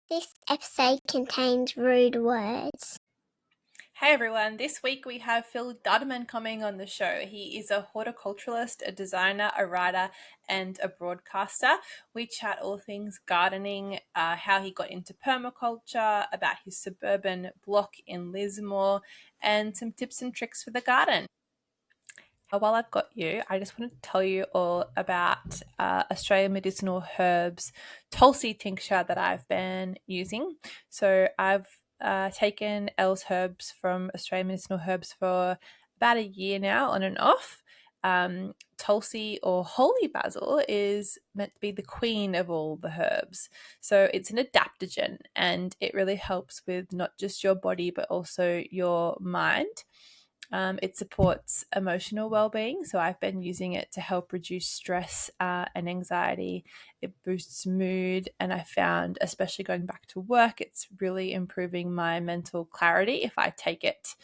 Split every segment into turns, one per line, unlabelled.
This episode contains rude words.
Hey everyone, this week we have Phil Dudman coming on the show. He is a horticulturalist, a designer, a writer, and a broadcaster. We chat all things gardening, how he got into permaculture, about his suburban block in Lismore, and some tips and tricks for the garden. While I've got you, I just want to tell you all about Australian Medicinal Herbs Tulsi tincture that I've been using. So I've taken Elle's herbs from Australian Medicinal Herbs for about a year now, on and off. Tulsi or holy basil is meant to be the queen of all the herbs. So it's an adaptogen and it really helps with not just your body but also your mind. It supports emotional well-being, so I've been using it to help reduce stress and anxiety. It boosts mood, and I found, especially going back to work, it's really improving my mental clarity if I take it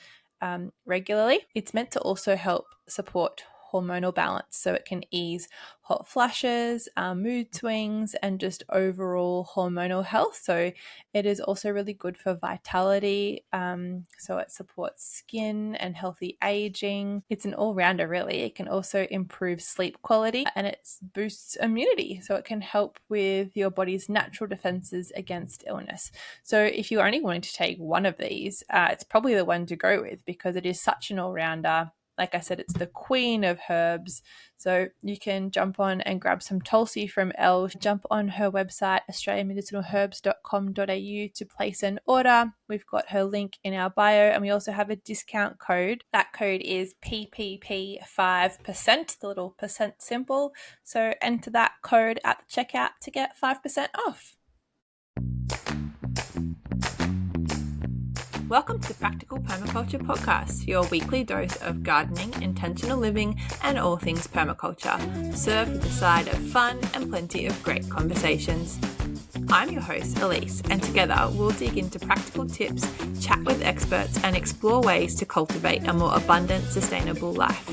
regularly. It's meant to also help support hormonal balance, so it can ease hot flashes, mood swings, and just overall hormonal health. So it is also really good for vitality. So it supports skin and healthy aging. It's an all-rounder, really. It can also improve sleep quality and it boosts immunity. So it can help with your body's natural defenses against illness. So if you're only wanting to take one of these, it's probably the one to go with because it is such an all-rounder. Like I said, it's the queen of herbs. So you can jump on and grab some Tulsi from Elle. Jump on her website, australianmedicinalherbs.com.au to place an order. We've got her link in our bio and we also have a discount code. That code is PPP5%, the little percent symbol. So enter that code at the checkout to get 5% off. Welcome to the Practical Permaculture Podcast, your weekly dose of gardening, intentional living, and all things permaculture, served with a side of fun and plenty of great conversations. I'm your host, Elise, and together we'll dig into practical tips, chat with experts, and explore ways to cultivate a more abundant, sustainable life.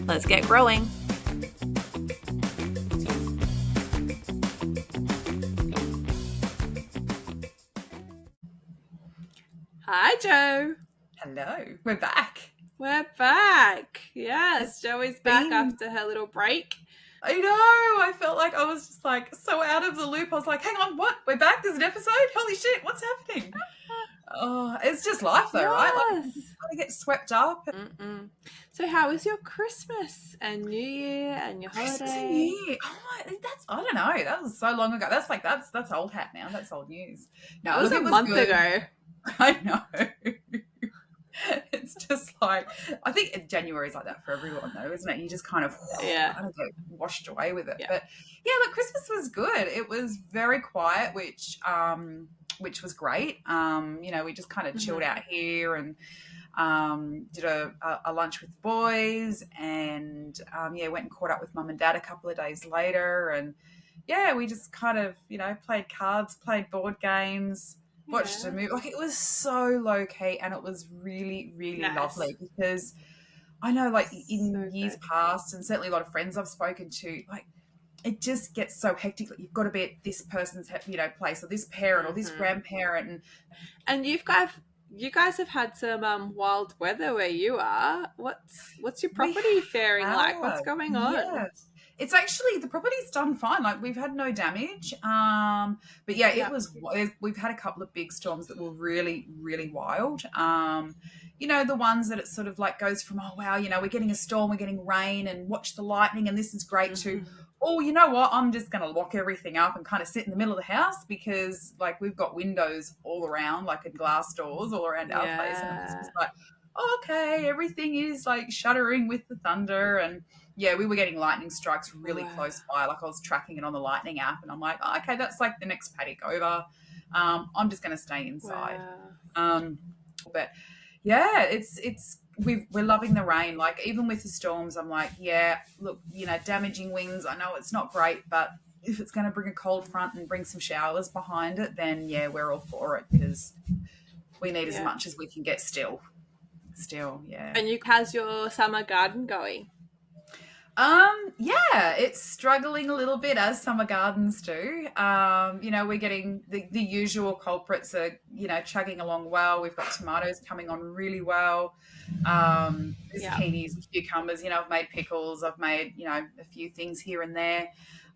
Let's get growing. Hi, Joe.
Hello, we're back.
We're back. Yes, Joey's back after her little break.
I know. I felt like I was just like so out of the loop. I was like, hang on, what? We're back? There's an episode? Holy shit, what's happening? Oh, it's just life though, right? Like, you kind of get swept up.
So how was your Christmas and New Year and your holiday?
Christmas and New Year. Oh, I don't know. That was so long ago. That's old hat now. That's old news.
No, it was a month ago.
I know. It's just like, I think January is like that for everyone though, isn't it? You just kind of get washed away with it. Yeah. But yeah, look, Christmas was good. It was very quiet, which was great. We just kind of chilled out here and did a lunch with the boys and went and caught up with mum and dad a couple of days later. And yeah, we just kind of, played cards, played board games, watched a movie. Like, it was so low key and it was really, really lovely because I know, like, in years past, and certainly a lot of friends I've spoken to, like, it just gets so hectic. Like, you've got to be at this person's, place, or this parent or this grandparent.
And you guys have had some wild weather where you are. What's your property faring like? What's going on?
Yes. It's actually, the property's done fine. Like, we've had no damage. But yeah, we've had a couple of big storms that were really, really wild. The ones that it sort of like goes from, oh, wow, we're getting a storm, we're getting rain and watch the lightning and this is great to, oh, you know what, I'm just going to lock everything up and kind of sit in the middle of the house because like we've got windows all around, like, and glass doors all around our place. And it's just like, oh, okay, everything is like shuddering with the thunder. And yeah, we were getting lightning strikes really close by. Like, I was tracking it on the lightning app and I'm like, oh, okay, that's like the next paddock over. I'm just going to stay inside. But yeah, we're loving the rain. Like, even with the storms, I'm like, yeah, look, damaging winds, I know it's not great, but if it's going to bring a cold front and bring some showers behind it, then yeah, we're all for it because we need as much as we can get still, yeah.
And how's your summer garden going?
Yeah, it's struggling a little bit as summer gardens do. We're getting the usual culprits are, chugging along well. We've got tomatoes coming on really well.
Yeah.
Zucchinis, cucumbers, I've made pickles, I've made, a few things here and there.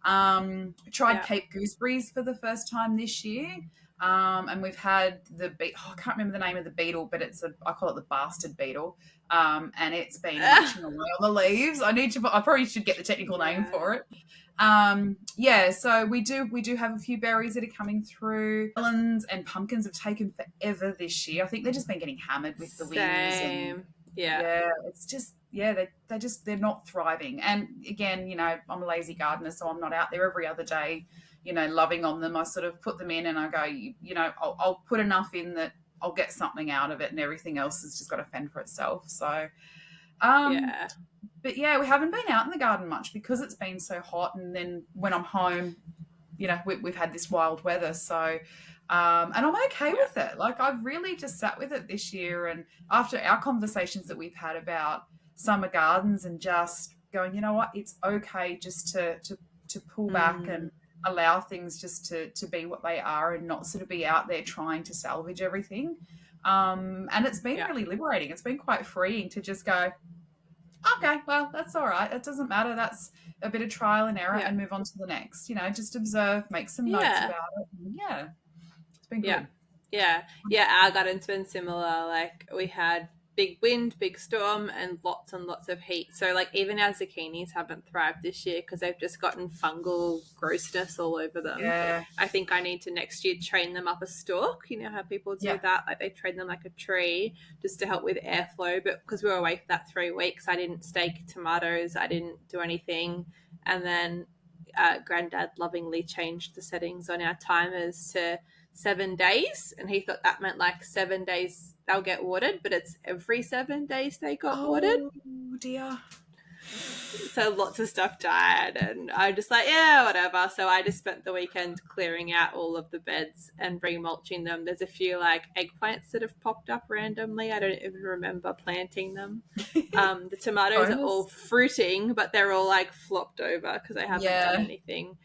Tried
Yeah.
Cape gooseberries for the first time this year. And we've had I can't remember the name of the beetle, but I call it the bastard beetle. And it's been munching away on the leaves. I probably should get the technical name for it. So we do have a few berries that are coming through. Melons and pumpkins have taken forever this year. I think they've just been getting hammered with the winds.
Same.
It's just they're not thriving. And again, I'm a lazy gardener, so I'm not out there every other day, loving on them. I sort of put them in and I go, I'll put enough in that I'll get something out of it, and everything else has just got to fend for itself. So, but yeah, we haven't been out in the garden much because it's been so hot. And then when I'm home, we've had this wild weather. So, and I'm okay with it. Like, I've really just sat with it this year. And after our conversations that we've had about summer gardens and just going, you know what, it's okay just to pull back and allow things just to be what they are and not sort of be out there trying to salvage everything. And it's been really liberating. It's been quite freeing to just go, okay, well, that's all right. It doesn't matter. That's a bit of trial and error and move on to the next. Just observe, make some notes about it. Yeah, it's been good.
Yeah, our garden's been similar. Like, we had big wind, big storm, and lots of heat. So, like, even our zucchinis haven't thrived this year because they've just gotten fungal grossness all over them.
Yeah.
I think I need to next year train them up a stalk. You know how people do that? Like, they train them like a tree just to help with airflow. But because we were away for that 3 weeks, I didn't stake tomatoes. I didn't do anything. And then Granddad lovingly changed the settings on our timers to 7 days, and he thought that meant like 7 days they'll get watered, but it's every 7 days they got watered.
Oh dear.
So lots of stuff died, and I just like, yeah, whatever. So I just spent the weekend clearing out all of the beds and remulching them. There's a few like eggplants that have popped up randomly. I don't even remember planting them. The tomatoes are all fruiting, but they're all like flopped over because I haven't done anything.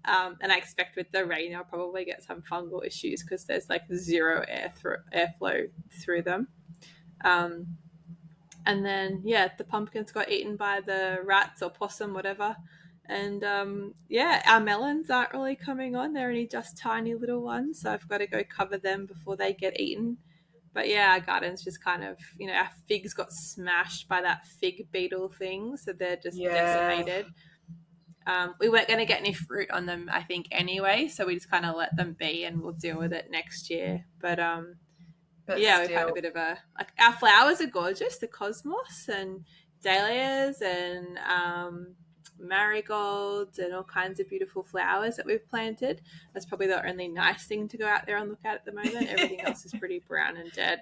And I expect with the rain I'll probably get some fungal issues because there's like zero airflow through them. And then, the pumpkins got eaten by the rats or possum, whatever. And, our melons aren't really coming on. They're only just tiny little ones, so I've got to go cover them before they get eaten. But, our garden's just kind of, our figs got smashed by that fig beetle thing, so they're just decimated. We weren't going to get any fruit on them, I think, anyway, so we just kind of let them be and we'll deal with it next year. But we've had a bit of our flowers are gorgeous, the cosmos and dahlias and marigolds and all kinds of beautiful flowers that we've planted. That's probably the only nice thing to go out there and look at the moment. Everything else is pretty brown and dead.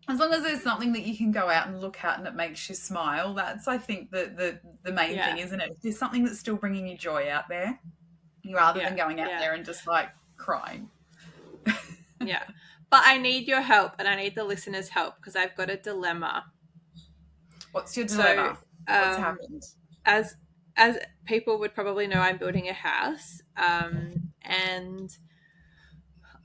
As long as there's something that you can go out and look at and it makes you smile, that's, I think, the main thing, isn't it? If there's something that's still bringing you joy out there, rather than going out there and just like crying.
But I need your help, and I need the listeners' help because I've got a dilemma.
What's your dilemma? What's happened?
As people would probably know, I'm building a house, and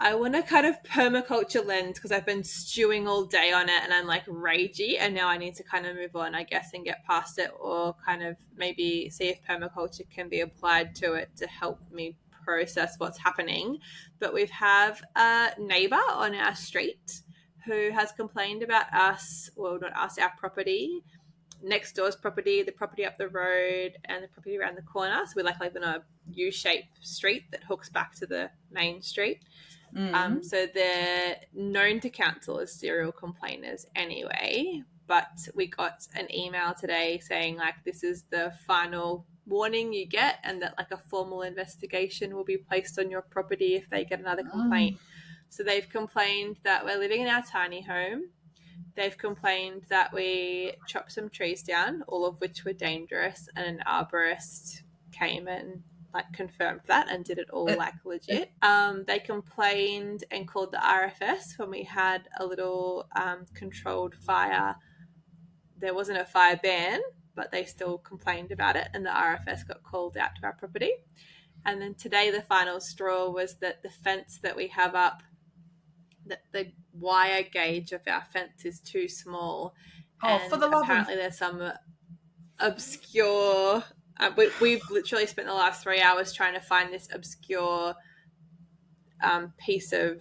I want to kind of permaculture lens because I've been stewing all day on it and I'm like ragey, and now I need to kind of move on, I guess, and get past it, or kind of maybe see if permaculture can be applied to it to help me process what's happening. But we have a neighbour on our street who has complained about us, well, not us, our property, next door's property, the property up the road, and the property around the corner. So we live in a U-shaped street that hooks back to the main street. So they're known to council as serial complainers anyway, but we got an email today saying like this is the final warning you get, and that like a formal investigation will be placed on your property if they get another complaint. So they've complained that we're living in our tiny home. They've complained that we chopped some trees down, all of which were dangerous, and an arborist came and like confirmed that and did it all like legit. They complained and called the RFS when we had a little controlled fire. There wasn't a fire ban, but they still complained about it, and the RFS got called out to our property. And then today the final straw was that the fence that we have up, that the wire gauge of our fence is too small.
Oh, for the love
apparently there's some obscure we've literally spent the last 3 hours trying to find this obscure piece of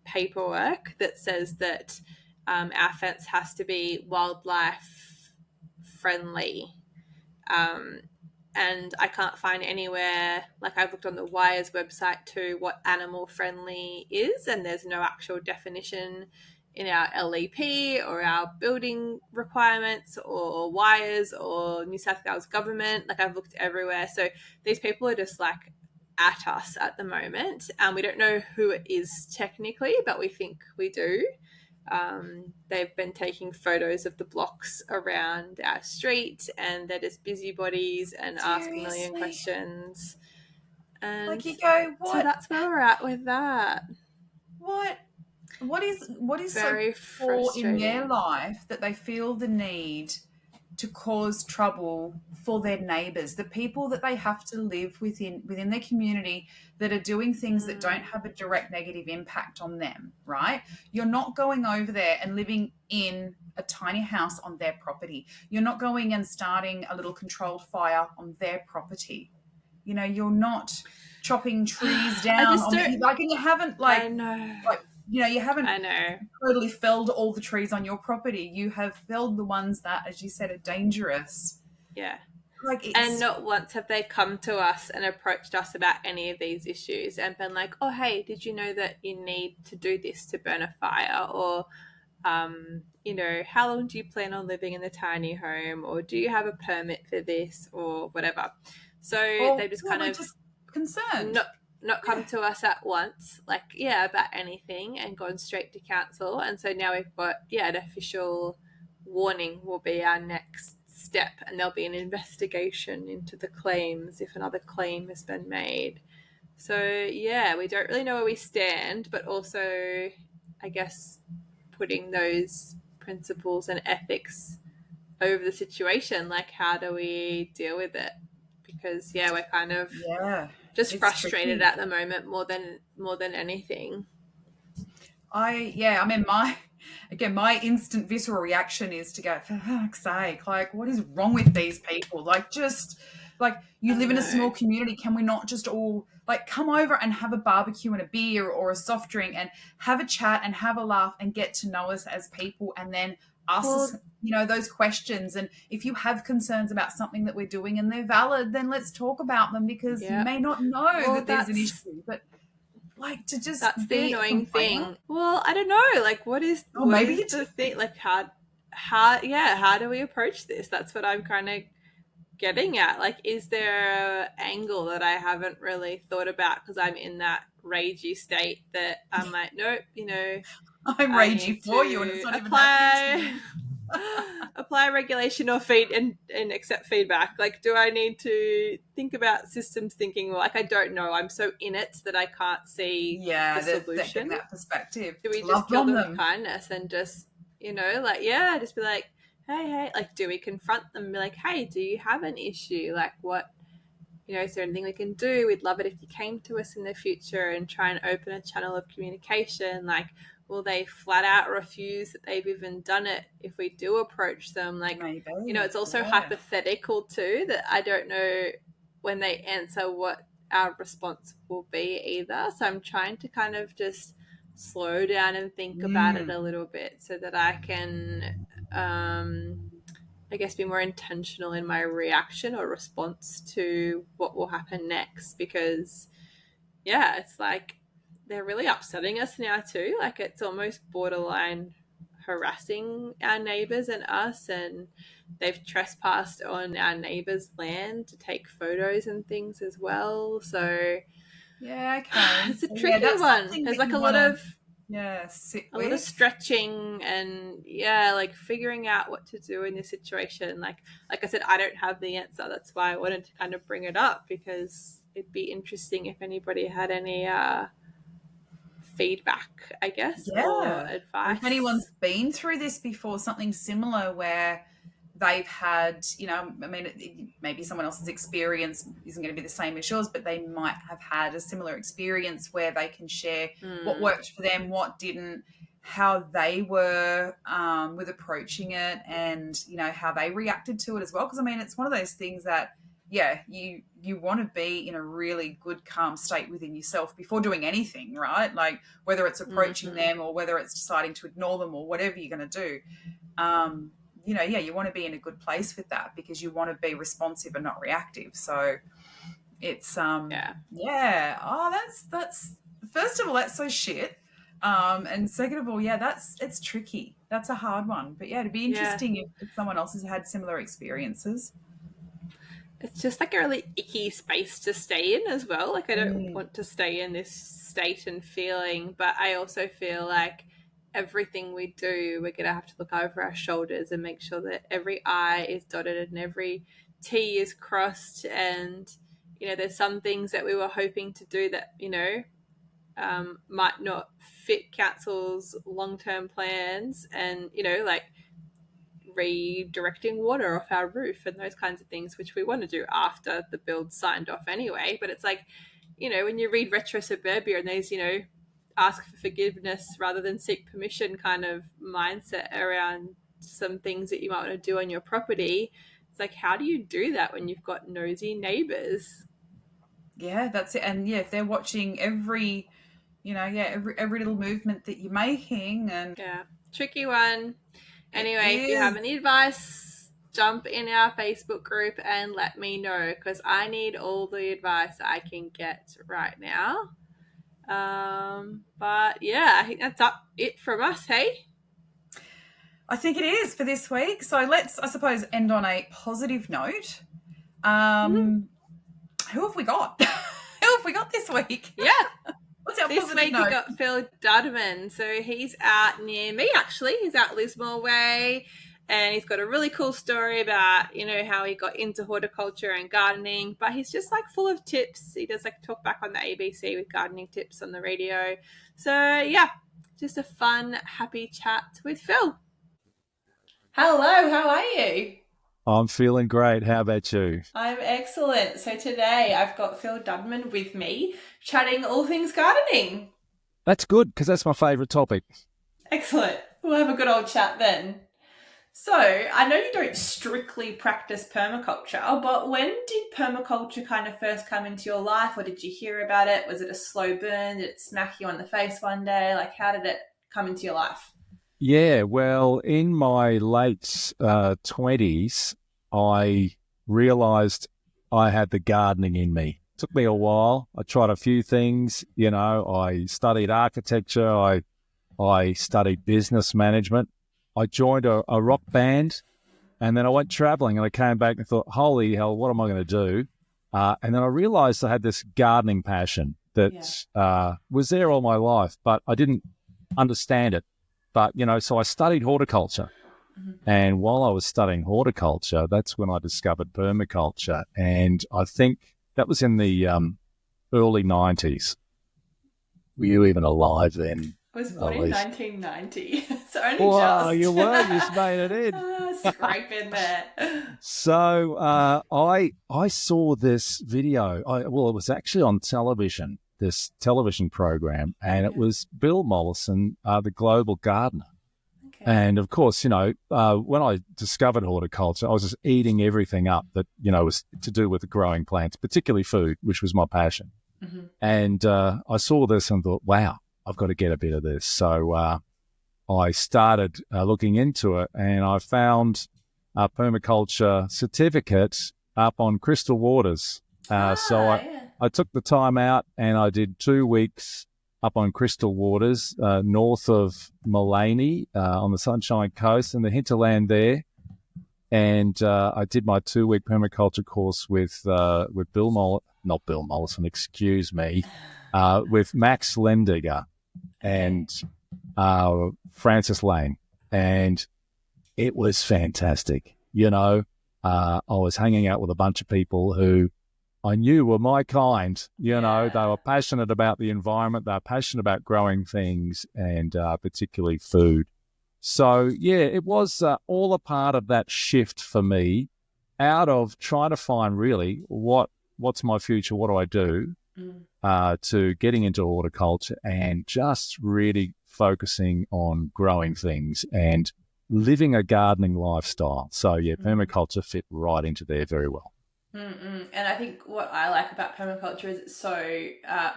paperwork that says that our fence has to be wildlife friendly, and I can't find anywhere, like I've looked on the Wire's website too, what animal friendly is, and there's no actual definition in our LEP or our building requirements or Wires or New South Wales government. Like I've looked everywhere. So these people are just like at us at the moment. We don't know who it is technically, but we think we do. They've been taking photos of the blocks around our street, and they're just busybodies and asking a million questions. And
like you go, what?
So that's where we're at with that.
What is
very
so poor in their
frustrating
life that they feel the need to cause trouble for their neighbours, the people that they have to live within their community that are doing things that don't have a direct negative impact on them, right? You're not going over there and living in a tiny house on their property. You're not going and starting a little controlled fire on their property. You know, you're not chopping trees down. And you haven't
I know.
You haven't
I know.
totally felled all the trees on your property. You have felled the ones that, as you said, are dangerous.
Yeah. And not once have they come to us and approached us about any of these issues and been like, oh, hey, did you know that you need to do this to burn a fire? Or, how long do you plan on living in the tiny home? Or do you have a permit for this or whatever? So they just kind of
just concerned.
Not come to us at once, about anything, and gone straight to council. And so now we've got, an official warning will be our next step, and there'll be an investigation into the claims if another claim has been made. So, we don't really know where we stand, but also, I guess, putting those principles and ethics over the situation. Like, how do we deal with it? Because, we're kind of... just frustrated at the moment more than anything.
My instant visceral reaction is to go, for fuck's sake, like, what is wrong with these people? Like, just like, you live in a small community. Can we not just all come over and have a barbecue and a beer or a soft drink and have a chat and have a laugh and get to know us as people, and then ask us, those questions. And if you have concerns about something that we're doing and they're valid, then let's talk about them, because you may not know that there's an issue. But to just
that's the annoying thing. Well, I don't know. What is the thing? How do we approach this? That's what I'm kind of getting at. Is there an angle that I haven't really thought about because I'm in that ragey state that I'm like, nope,
I'm ragey for you, and it's not even happening.
Apply regulation or and accept feedback. Do I need to think about systems thinking? I don't know. I'm so in it that I can't see the solution.
That perspective.
Do we just kill them with kindness and just, just be like, hey, do we confront them and be like, hey, do you have an issue? What, is there anything we can do? We'd love it if you came to us in the future, and try and open a channel of communication. Will they flat out refuse that they've even done it if we do approach them?
Maybe.
It's also hypothetical too, that I don't know when they answer what our response will be either. So I'm trying to kind of just slow down and think about it a little bit so that I can, I guess, be more intentional in my reaction or response to what will happen next. Because, it's they're really upsetting us now too. It's almost borderline harassing our neighbours and us, and they've trespassed on our neighbours' land to take photos and things as well. So it's a tricky one. There's a lot of lot of stretching and figuring out what to do in this situation. Like I said, I don't have the answer. That's why I wanted to kind of bring it up, because it'd be interesting if anybody had any feedback, I guess, or advice.
If anyone's been through this before, something similar where they've had, I mean, maybe someone else's experience isn't going to be the same as yours, but they might have had a similar experience where they can share what worked for them, what didn't, how they were with approaching it, and, how they reacted to it as well. Because, I mean, it's one of those things that, you want to be in a really good, calm state within yourself before doing anything, right? Like whether it's approaching them or whether it's deciding to ignore them or whatever you're going to do. You want to be in a good place with that because you want to be responsive and not reactive. So it's, Oh, that's first of all, that's so shit. And second of all, it's tricky. That's a hard one. But it'd be interesting if someone else has had similar experiences.
It's just like a really icky space to stay in as well. Like I don't want to stay in this state and feeling, but I also feel like everything we do, we're going to have to look over our shoulders and make sure that every I is dotted and every T is crossed. And, there's some things that we were hoping to do that, might not fit council's long-term plans, and, like redirecting water off our roof and those kinds of things, which we want to do after the build's signed off anyway. But it's like, when you read Retro Suburbia and there's, ask for forgiveness rather than seek permission kind of mindset around some things that you might want to do on your property, it's like, how do you do that when you've got nosy neighbours?
Yeah, that's it. And if they're watching every little movement that you're making, and
tricky one. Anyway, if you have any advice, jump in our Facebook group and let me know, because I need all the advice I can get right now. But I think that's it from us, hey?
I think it is for this week. So let's, I suppose, end on a positive note. Who have we got? Who have we got this week?
Yeah.
What's our
this
positive
week
note?
We got Phil Dudman. So he's out near me, actually. He's out Lismore way, and he's got a really cool story about, how he got into horticulture and gardening. But he's just like full of tips. He does like talk back on the ABC with gardening tips on the radio. So just a fun, happy chat with Phil. Hello, how are you?
I'm feeling great. How about you?
I'm excellent. So today I've got Phil Dudman with me, chatting all things gardening.
That's good, because that's my favourite topic.
Excellent. We'll have a good old chat then. So I know you don't strictly practice permaculture, but when did permaculture kind of first come into your life? Or did you hear about it? Was it a slow burn? Did it smack you on the face one day? Like, how did it come into your life?
Yeah, well, in my late 20s, I realised I had the gardening in me. It took me a while. I tried a few things. I studied architecture. I studied business management. I joined a rock band, and then I went travelling, and I came back and thought, holy hell, what am I going to do? And then I realised I had this gardening passion that was there all my life, but I didn't understand it. But, so I studied horticulture. And while I was studying horticulture, that's when I discovered permaculture. And I think that was in the early 90s. Were you even alive then?
I was born in 1990. So only
wow,
just.
You were. You made it in.
Scrape in there.
So I saw this video. It was actually on television, this television program, and it was Bill Mollison, the Global Gardener. Okay. And of course, when I discovered horticulture, I was just eating everything up that, was to do with growing plants, particularly food, which was my passion. Mm-hmm. And I saw this and thought, wow, I've got to get a bit of this. So I started looking into it, and I found a permaculture certificate up on Crystal Waters. I took the time out and I did 2 weeks up on Crystal Waters, north of Mullaney, on the Sunshine Coast and the hinterland there. And I did my 2-week permaculture course with not Bill Mollison, excuse me, with Max Lendiger and Francis Lane. And it was fantastic. I was hanging out with a bunch of people who I knew were my kind. They were passionate about the environment. They were passionate about growing things, and particularly food. So, yeah, it was all a part of that shift for me out of trying to find really what's my future, what do I do, to getting into horticulture and just really focusing on growing things and living a gardening lifestyle. So, yeah, permaculture fit right into there very well.
And I think what I like about permaculture is it's so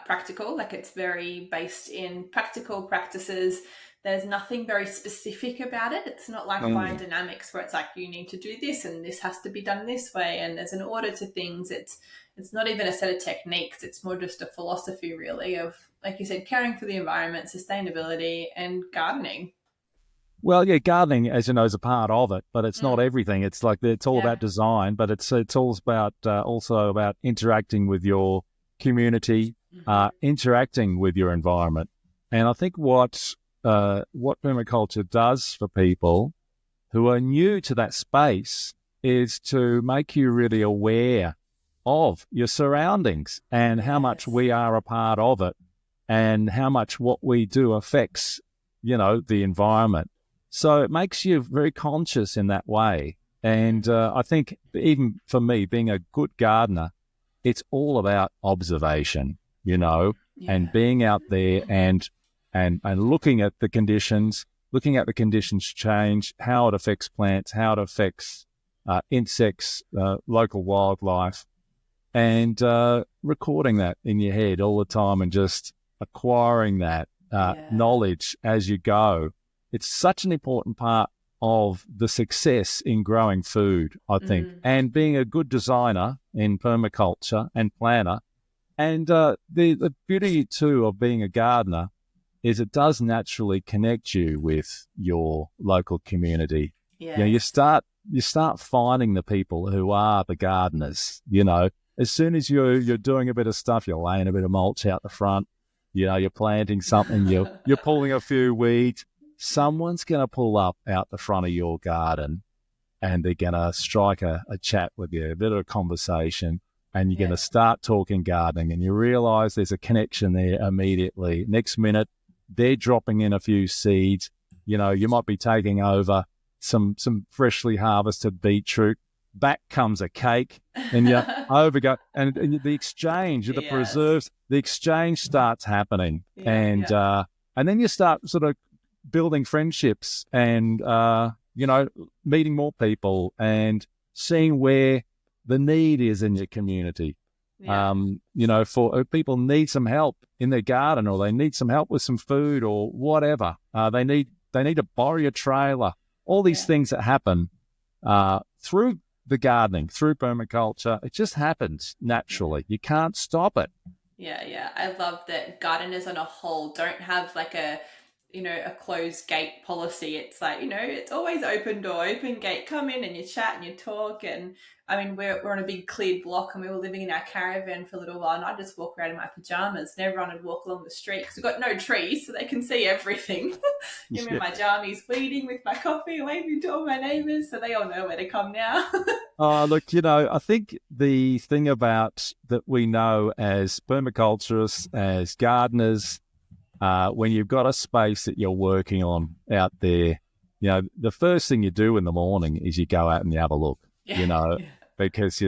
practical. Like, it's very based in practical practices. There's nothing very specific about it. It's not like biodynamics where it's like you need to do this and this has to be done this way and there's an order to things. It's not even a set of techniques. It's more just a philosophy, really, of, like you said, caring for the environment, sustainability, and gardening.
Well, yeah, gardening, as you know, is a part of it, but it's not everything. It's like it's all about design, but it's all about also about interacting with your community, interacting with your environment. And I think what permaculture does for people who are new to that space is to make you really aware of your surroundings and how much we are a part of it and how much what we do affects, the environment. So it makes you very conscious in that way. And I think even for me, being a good gardener, it's all about observation, and being out there and looking at the conditions, change, how it affects plants, how it affects insects, local wildlife, and recording that in your head all the time and just acquiring that knowledge as you go. It's such an important part of the success in growing food, I think, and being a good designer in permaculture and planner. And the beauty, too, of being a gardener is it does naturally connect you with your local community.
Yes.
You start finding the people who are the gardeners. As soon as you're doing a bit of stuff, you're laying a bit of mulch out the front. You're planting something. You're pulling a few weeds. Someone's going to pull up out the front of your garden, and they're going to strike a chat with you, a bit of a conversation, and you're going to start talking gardening, and you realize there's a connection there immediately. Next minute, they're dropping in a few seeds. You might be taking over some freshly harvested beetroot. Back comes a cake, and you overgo, and the exchange of the preserves, the exchange starts happening, and then you start sort of building friendships and meeting more people and seeing where the need is in your community. For people need some help in their garden, or they need some help with some food or whatever. They need to borrow your trailer. All these things that happen through the gardening, through permaculture, it just happens naturally. You can't stop it.
Yeah. I love that gardeners on a whole don't have like a closed gate policy. It's like, it's always open door, open gate, come in and you chat and you talk. And I mean, we're on a big cleared block and we were living in our caravan for a little while, and I'd just walk around in my pajamas and everyone would walk along the street because we've got no trees so they can see everything. I'm in my jammies weeding with my coffee, waving to all my neighbours, so they all know where to come now.
Look, I think the thing about that we know as permaculturists, as gardeners, when you've got a space that you're working on out there, the first thing you do in the morning is you go out and you have a look, because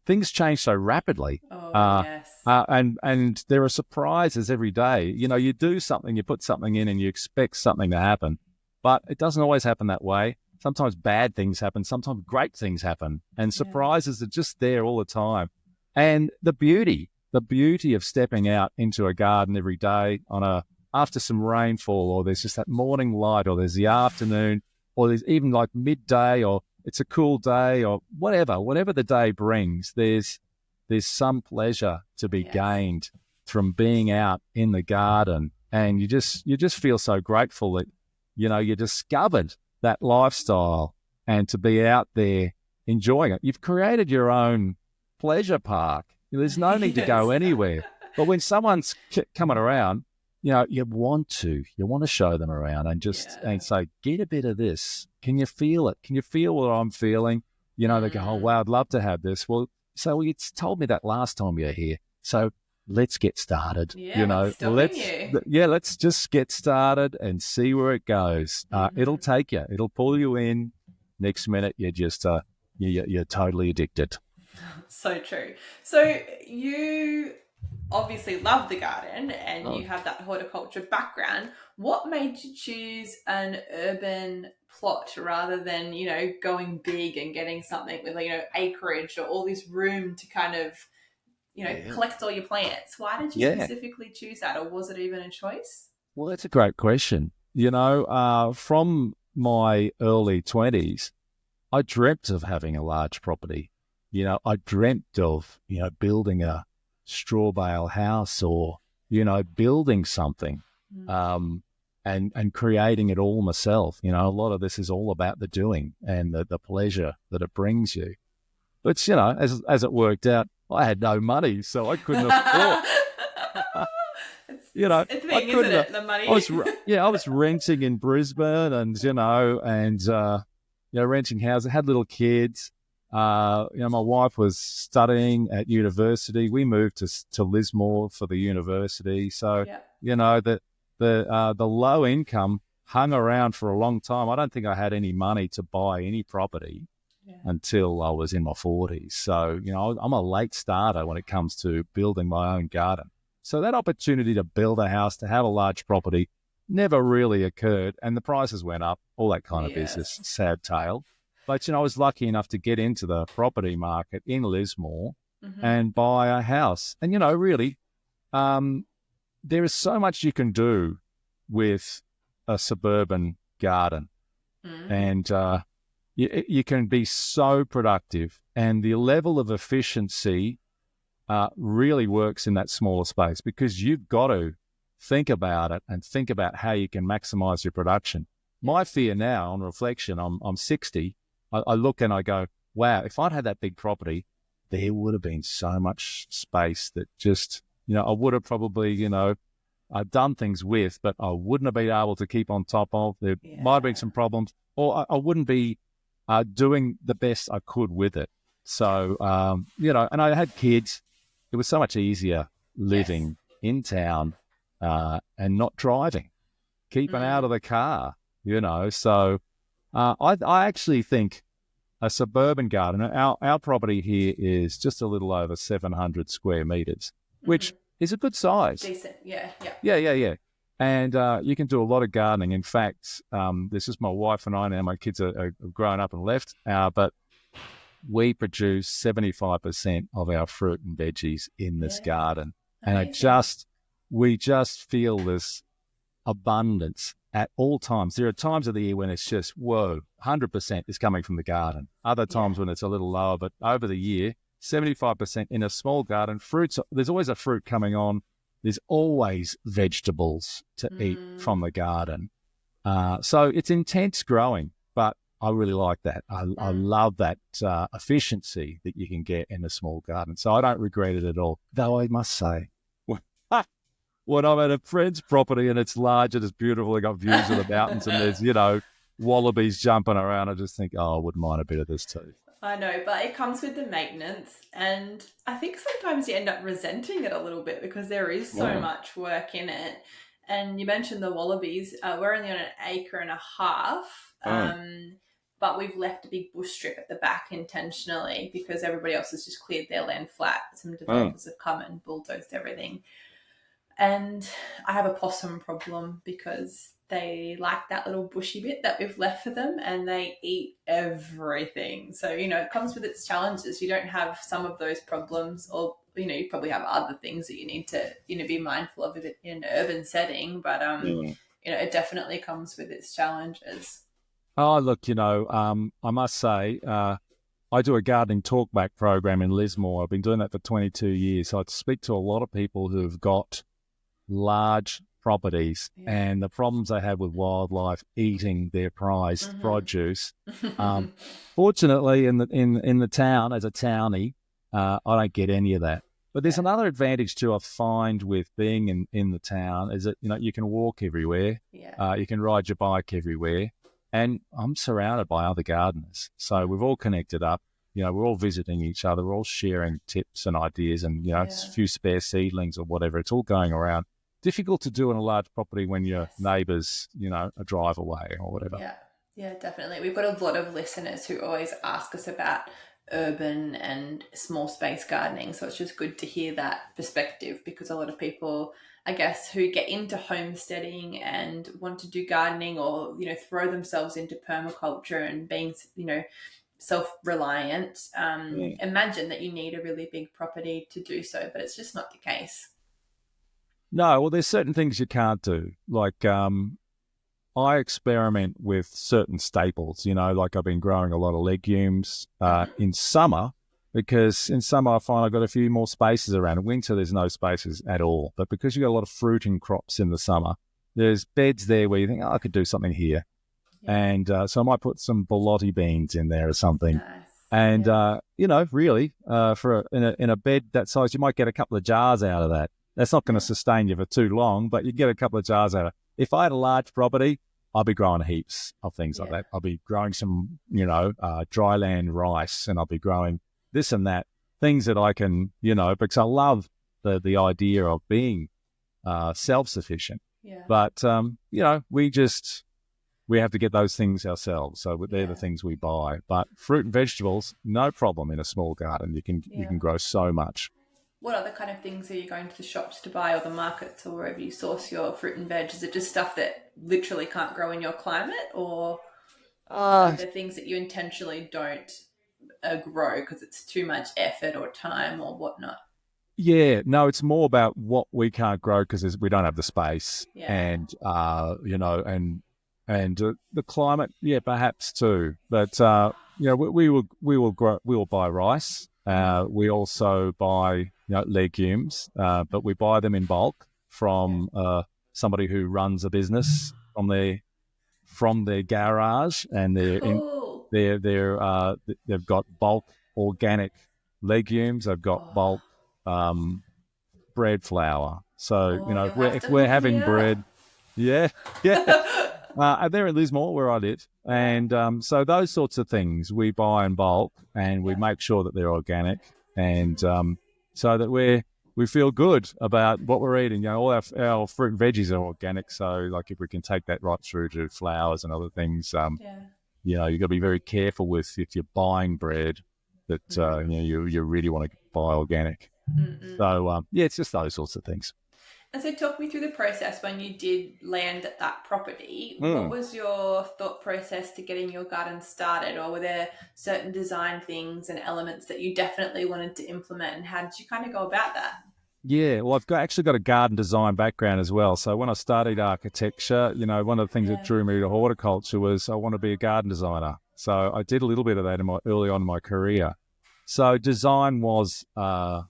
things change so rapidly. And there are surprises every day. You do something, you put something in and you expect something to happen, but it doesn't always happen that way. Sometimes bad things happen, sometimes great things happen, and surprises are just there all the time. And the beauty of stepping out into a garden every day after some rainfall, or there's just that morning light, or there's the afternoon, or there's even like midday, or it's a cool day, or whatever the day brings, there's some pleasure to be gained from being out in the garden. And you just feel so grateful that, you discovered that lifestyle, and to be out there enjoying it. You've created your own pleasure park. There's no need to go anywhere. But when someone's coming around, you want to show them around and and say, get a bit of this. Can you feel it? Can you feel what I'm feeling? They go, oh, wow, I'd love to have this. Well, you told me that last time you were here. So let's get started.
Yeah, what's stopping you?
Let's just get started and see where it goes. It'll take you. It'll pull you in. Next minute, you're just you're totally addicted.
So true. So you obviously love the garden and you have that horticulture background. What made you choose an urban plot rather than, going big and getting something with, acreage or all this room to kind of, collect all your plants? Why did you specifically choose that, or was it even a choice?
Well, that's a great question. From my early 20s, I dreamt of having a large property. I dreamt of, building a straw bale house or, building something and creating it all myself. A lot of this is all about the doing and the pleasure that it brings you. But, as it worked out, I had no money, so I couldn't afford.
It's a thing, isn't it? The money.
I was renting in Brisbane and renting houses. I had little kids. My wife was studying at university. We moved to Lismore for the university. So, the low income hung around for a long time. I don't think I had any money to buy any property until I was in my 40s. So, I'm a late starter when it comes to building my own garden. So that opportunity to build a house, to have a large property, never really occurred. And the prices went up, all that kind of business, sad tale. But, I was lucky enough to get into the property market in Lismore and buy a house. And, really, there is so much you can do with a suburban garden. And you can be so productive. And the level of efficiency really works in that smaller space, because you've got to think about it and think about how you can maximize your production. My fear now, on reflection, I'm 60, I look and I go, wow, if I'd had that big property, there would have been so much space that just, I would have probably, done things with, but I wouldn't have been able to keep on top of. There might have been some problems, or I wouldn't be doing the best I could with it. So, and I had kids. It was so much easier living in town and not driving, keeping out of the car, So I actually think a suburban garden, our property here is just a little over 700 square meters, which is a good size.
Decent, yeah.
And you can do a lot of gardening. In fact, this is my wife and I now. My kids are grown up and left, but we produce 75% of our fruit and veggies in this garden. And we just feel this abundance at all times. There are times of the year when it's just, 100% is coming from the garden. Other times when it's a little lower, but over the year, 75% in a small garden. Fruits, there's always a fruit coming on. There's always vegetables to eat from the garden. So it's intense growing, but I really like that. I love that efficiency that you can get in a small garden. So I don't regret it at all. Though I must say, when I'm at a friend's property and it's large and it's beautiful, I got views of the mountains and there's, wallabies jumping around, I just think, I wouldn't mind a bit of this too.
I know, but it comes with the maintenance, and I think sometimes you end up resenting it a little bit because there is so much work in it. And you mentioned the wallabies. We're only on an acre and a half, but we've left a big bush strip at the back intentionally because everybody else has just cleared their land flat. Some developers have come and bulldozed everything. And I have a possum problem because they like that little bushy bit that we've left for them, and they eat everything. So, it comes with its challenges. You don't have some of those problems, or, you probably have other things that you need to, be mindful of it in an urban setting. But, it definitely comes with its challenges.
Oh, look, I must say, I do a gardening talkback program in Lismore. I've been doing that for 22 years. So I speak to a lot of people who've got large properties and the problems they have with wildlife eating their prized produce. Fortunately, in the town, as a townie, I don't get any of that. But there's another advantage too, I find, with being in the town, is that you can walk everywhere. You can ride your bike everywhere, and I'm surrounded by other gardeners, so we've all connected up. we're all visiting each other, we're all sharing tips and ideas, and a few spare seedlings or whatever. It's all going around. Difficult to do in a large property when your neighbours, a drive away or whatever.
Yeah, definitely. We've got a lot of listeners who always ask us about urban and small space gardening, so it's just good to hear that perspective, because a lot of people, I guess, who get into homesteading and want to do gardening or throw themselves into permaculture and being self-reliant, imagine that you need a really big property to do so, but it's just not the case.
No, well, there's certain things you can't do. Like I experiment with certain staples, like I've been growing a lot of legumes in summer, because in summer I find I've got a few more spaces around. In winter, there's no spaces at all. But because you've got a lot of fruiting crops in the summer, there's beds there where you think, I could do something here. Yeah. And so I might put some borlotti beans in there or something.
Nice.
And, really, in a bed that size, you might get a couple of jars out of that. That's not going to sustain you for too long, but you get a couple of jars out of it. If I had a large property, I'll be growing heaps of things like that. I'll be growing some, dry land rice, and I'll be growing this and that, things that I can, because I love the idea of being self-sufficient. Yeah. But, we have to get those things ourselves. So they're the things we buy. But fruit and vegetables, no problem in a small garden. You can grow so much.
What other kind of things are you going to the shops to buy, or the markets, or wherever you source your fruit and veg? Is it just stuff that literally can't grow in your climate, or are there things that you intentionally don't grow because it's too much effort or time or whatnot?
Yeah, no, it's more about what we can't grow because we don't have the space, and and the climate, perhaps too. But we will buy rice. We also buy legumes, but we buy them in bulk from somebody who runs a business from their garage, and they've got bulk organic legumes. They've got bulk bread flour. So if we're having bread, and they're in Lismore where I live, and so those sorts of things we buy in bulk, and we make sure that they're organic, and so that we feel good about what we're eating. All our fruit and veggies are organic, so like if we can take that right through to flowers and other things, you've got to be very careful with if you're buying bread that you really want to buy organic. Mm-mm. So it's just those sorts of things.
And so talk me through the process when you did land at that property. What was your thought process to getting your garden started? Or were there certain design things and elements that you definitely wanted to implement? And how did you kind of go about that?
Yeah, well, I've actually got a garden design background as well. So when I studied architecture, one of the things that drew me to horticulture was I want to be a garden designer. So I did a little bit of that early on in my career. So design was a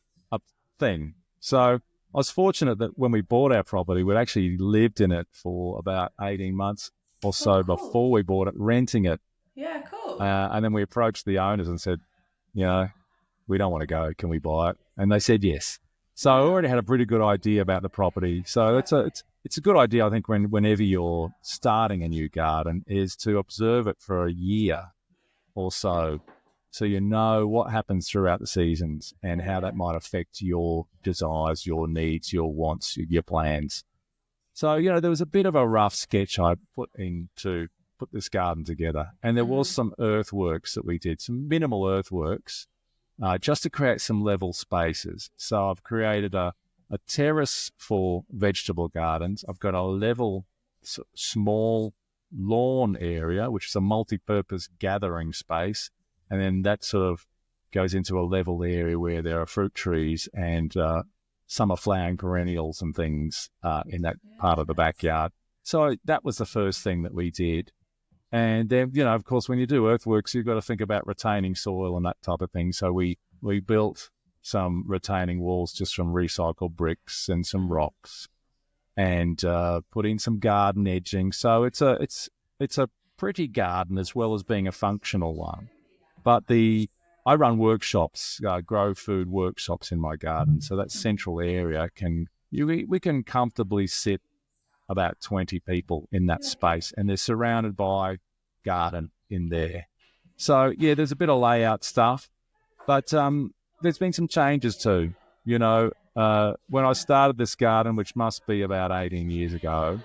thing. So I was fortunate that when we bought our property, we'd actually lived in it for about 18 months or so before we bought it, renting it.
Yeah, cool.
And then we approached the owners and said, we don't want to go. Can we buy it? And they said yes. So I already had a pretty good idea about the property. So it's a good idea, I think, whenever you're starting a new garden, is to observe it for a year or so you know what happens throughout the seasons and how that might affect your desires, your needs, your wants, your plans. So, there was a bit of a rough sketch I put in to put this garden together. And there was some earthworks that we did, some minimal earthworks, just to create some level spaces. So I've created a terrace for vegetable gardens. I've got a level, small lawn area, which is a multi-purpose gathering space. And then that sort of goes into a level area where there are fruit trees and summer flowering perennials and things in that part of the backyard. So that was the first thing that we did. And then, of course, when you do earthworks, you've got to think about retaining soil and that type of thing. So we built some retaining walls just from recycled bricks and some rocks, and put in some garden edging. So it's a pretty garden as well as being a functional one. But I run workshops, grow food workshops in my garden. So that central area we can comfortably sit about 20 people in that space, and they're surrounded by garden in there. So, yeah, there's a bit of layout stuff, but there's been some changes too. When I started this garden, which must be about 18 years ago,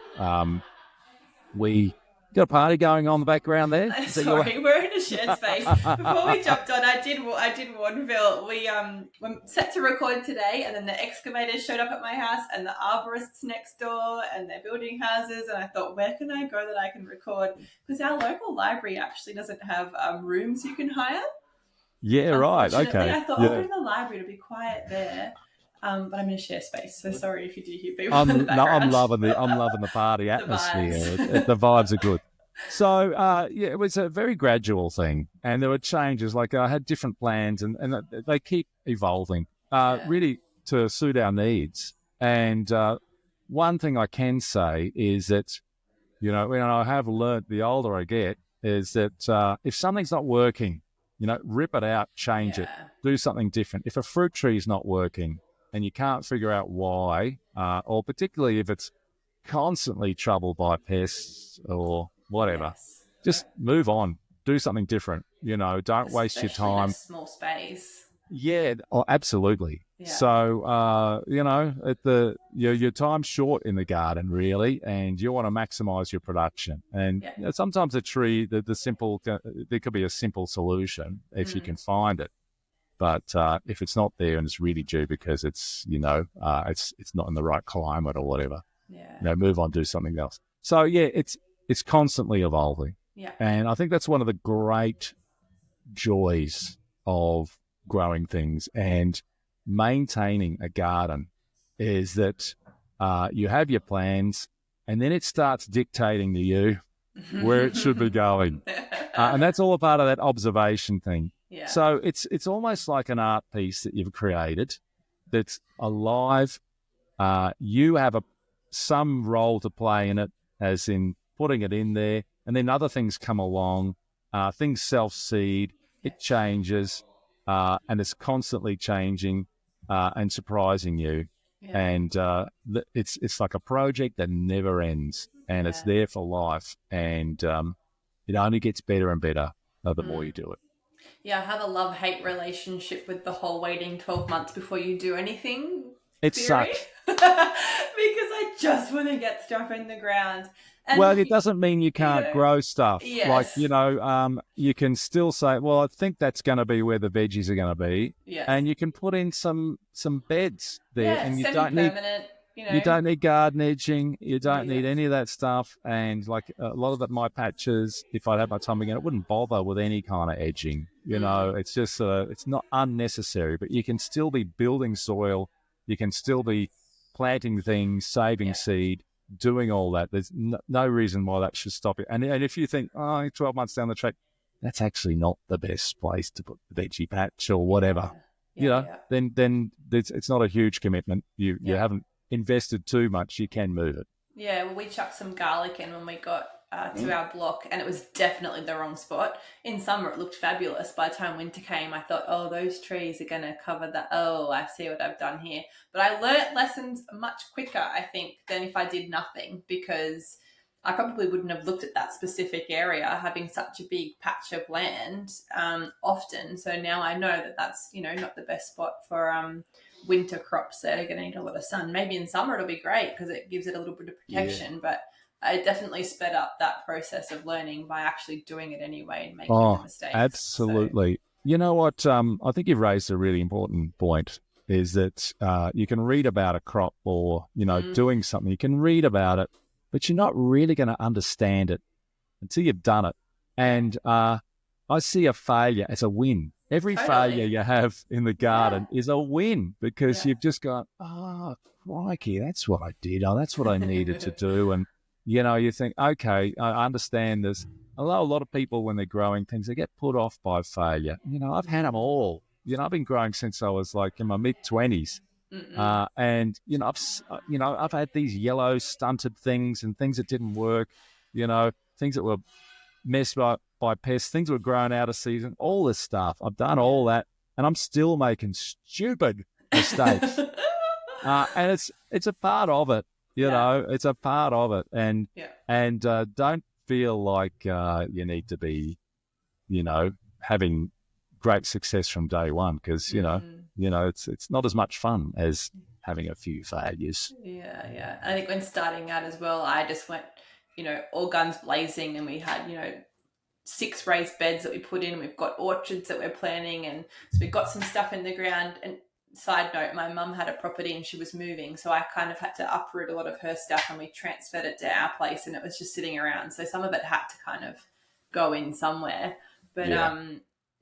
we got a party going on in the background there.
Sorry, we're in a shared space. Before we jumped on, I did warn Phil. We're set to record today, and then the excavators showed up at my house, and the arborists next door, and they're building houses. And I thought, where can I go that I can record? Because our local library actually doesn't have rooms you can hire.
Yeah, right. Okay.
I thought, I'll go to the library to be quiet there. But I'm in a share space, so sorry if you do hear people in the background.
I'm loving the party atmosphere. The vibes are good. So it was a very gradual thing, and there were changes. Like I had different plans, and they keep evolving, really to suit our needs. And one thing I can say is that, when I have learned, the older I get, is that if something's not working, rip it out, change it, do something different. If a fruit tree is not working, and you can't figure out why, or particularly if it's constantly troubled by pests or whatever, just move on, do something different. Don't waste your time.
In a small space.
Yeah, absolutely.
Yeah.
So, your time's short in the garden, really, and you want to maximize your production. And sometimes a tree, there could be a simple solution if you can find it. But if it's not there and it's really due because it's it's not in the right climate or whatever, move on, do something else. So it's constantly evolving, and I think that's one of the great joys of growing things and maintaining a garden is that you have your plans, and then it starts dictating to you where it should be going, and that's all a part of that observation thing. Yeah. So it's almost like an art piece that you've created that's alive. You have some role to play in it, as in putting it in there, and then other things come along. Things self-seed, it changes, and it's constantly changing and surprising you. Yeah. And it's like a project that never ends, and it's there for life, and it only gets better and better the more you do it.
Yeah, I have a love-hate relationship with the whole waiting 12 months before you do anything.
It sucks.
Because I just want to get stuff in the ground. And
well, it doesn't mean you can't grow stuff.
Yes.
Like, you can still say, well, I think that's going to be where the veggies are going to be.
Yes.
And you can put in some beds there. And you don't need garden edging. You don't need any of that stuff. And like a lot of my patches, if I had my time again, it wouldn't bother with any kind of edging. It's just, it's not unnecessary, but you can still be building soil. You can still be planting things, saving seed, doing all that. There's no reason why that should stop it. And if you think, 12 months down the track, that's actually not the best place to put the veggie patch or whatever, then it's not a huge commitment. You haven't invested too much. You can move it.
Yeah, well, we chucked some garlic in when we got to our block, and it was definitely the wrong spot. In summer, it looked fabulous. By the time winter came, I thought, those trees are going to cover that. I see what I've done here. But I learnt lessons much quicker, I think, than if I did nothing, because I probably wouldn't have looked at that specific area, having such a big patch of land often. So now I know that that's, not the best spot for winter crops that are going to need a lot of sun. Maybe in summer it'll be great because it gives it a little bit of protection, but I definitely sped up that process of learning by actually doing it anyway and making the mistakes.
Absolutely. So. You know what? I think you've raised a really important point, is that you can read about a crop or, doing something. You can read about it, but you're not really going to understand it until you've done it. And I see a failure as a win. Every failure you have in the garden is a win, because you've just gone, crikey, that's what I did. That's what I needed to do. And, you think, okay, I understand this. Although a lot of people, when they're growing things, they get put off by failure. I've had them all. I've been growing since I was like in my mid-20s. And, I've had these yellow stunted things and things that didn't work, things that were messed by pests, things that were grown out of season, all this stuff. I've done all that, and I'm still making stupid mistakes. And it's a part of it, it's a part of it. And don't feel like you need to be, having great success from day one, because you know it's not as much fun as having a few failures.
Yeah. I think when starting out as well, I just went, all guns blazing, and we had 6 raised beds that we put in. We've got orchards that we're planting, and so we got some stuff in the ground. And side note, my mum had a property and she was moving, so I kind of had to uproot a lot of her stuff, and we transferred it to our place, and it was just sitting around. So some of it had to kind of go in somewhere. But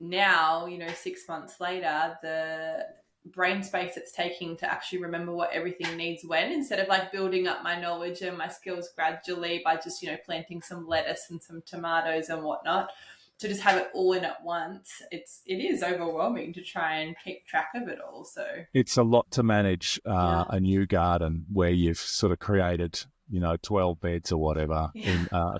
now, 6 months later, the brain space it's taking to actually remember what everything needs when, instead of like building up my knowledge and my skills gradually by just planting some lettuce and some tomatoes and whatnot, to just have it all in at once, it is overwhelming to try and keep track of it all. So
it's a lot to manage a new garden where you've sort of created 12 beds or whatever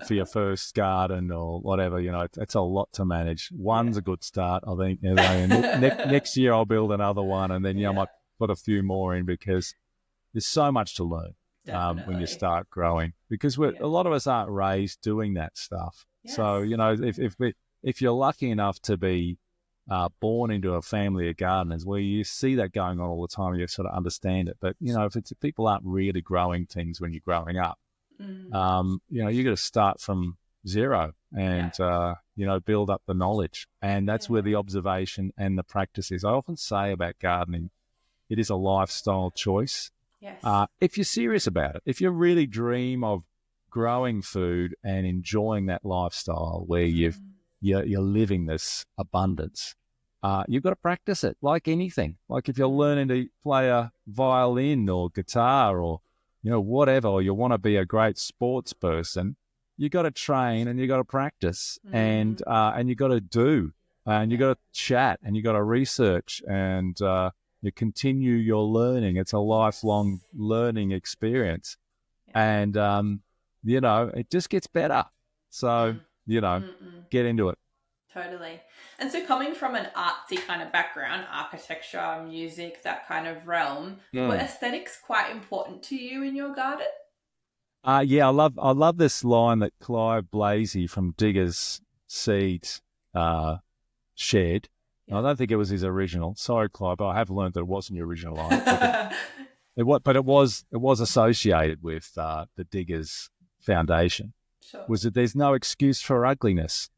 for your first garden or whatever. It's a lot to manage. One's a good start, I think. Next year I'll build another one, and then I might put a few more in, because there's so much to learn when you start growing, because a lot of us aren't raised doing that stuff. Yes. So, if you're lucky enough to be born into a family of gardeners where you see that going on all the time, you sort of understand it. But, if people aren't really growing things when you're growing up, you got to start from zero and, build up the knowledge. And that's where the observation and the practice is. I often say about gardening, it is a lifestyle choice.
Yes.
If you're serious about it, if you really dream of growing food and enjoying that lifestyle where you're living this abundance, you've got to practice it like anything. Like if you're learning to play a violin or guitar or, whatever, or you want to be a great sports person, you got to train and you got to practice and you got to do, and you got to chat and you got to research and you continue your learning. It's a lifelong learning experience. And, it just gets better. So, get into it.
Totally. And so coming from an artsy kind of background, architecture, music, that kind of realm, were aesthetics quite important to you in your garden?
I love this line that Clive Blasey from Diggers Seeds shared. I don't think it was his original. Sorry, Clive, but I have learned that it wasn't your original line. But it was associated with the Diggers Foundation.
Sure.
Was that there's no excuse for ugliness,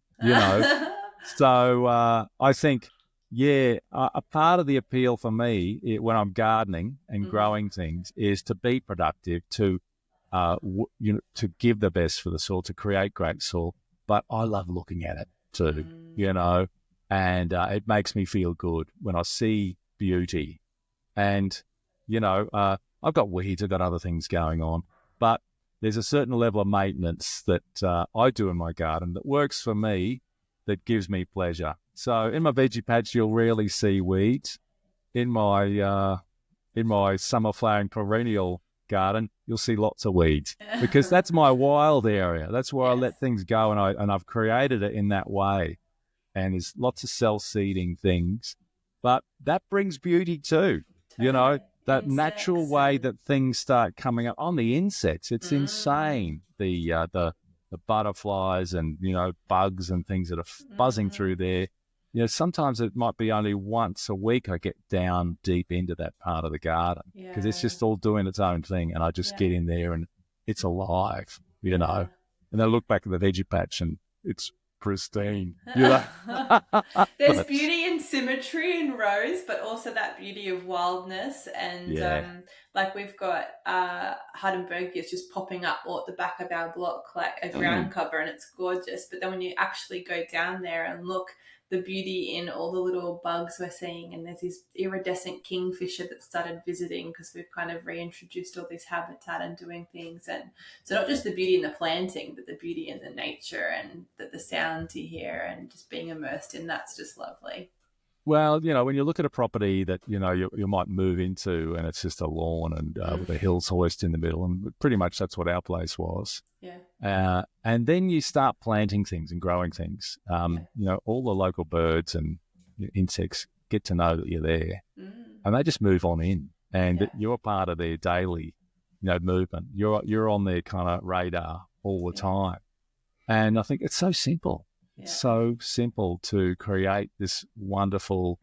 So I think, a part of the appeal for me when I'm gardening and growing things is to be productive, to to give the best for the soil, to create great soil. But I love looking at it too, and it makes me feel good when I see beauty. And I've got weeds, I've got other things going on, but there's a certain level of maintenance that I do in my garden that works for me, that gives me pleasure. So in my veggie patch, you'll rarely see weeds. In my summer flowering perennial garden, you'll see lots of weeds, because that's my wild area. That's where I let things go, and I've created it in that way. And there's lots of self-seeding things, but that brings beauty too. That insects, natural way that things start coming up on the insects. It's insane. The butterflies and, bugs and things that are buzzing through there. Sometimes it might be only once a week I get down deep into that part of the garden, because it's just all doing its own thing. And I just get in there and it's alive, And I look back at the veggie patch and it's pristine.
There's beauty in symmetry in rows, but also that beauty of wildness. And like we've got Hardenbergias just popping up all at the back of our block, like a ground cover, and it's gorgeous. But then when you actually go down there and look, the beauty in all the little bugs we're seeing, and there's this iridescent kingfisher that started visiting because we've kind of reintroduced all this habitat and doing things. And so not just the beauty in the planting, but the beauty in the nature and the sounds you hear, and just being immersed in that's just lovely.
Well, when you look at a property that, you might move into and it's just a lawn and with a hill's hoist in the middle, and pretty much that's what our place was.
Yeah.
And then you start planting things and growing things. All the local birds and insects get to know that you're there, and they just move on in, and you're part of their daily, movement. You're on their kind of radar all the time. And I think it's so simple. It's so simple to create this wonderful,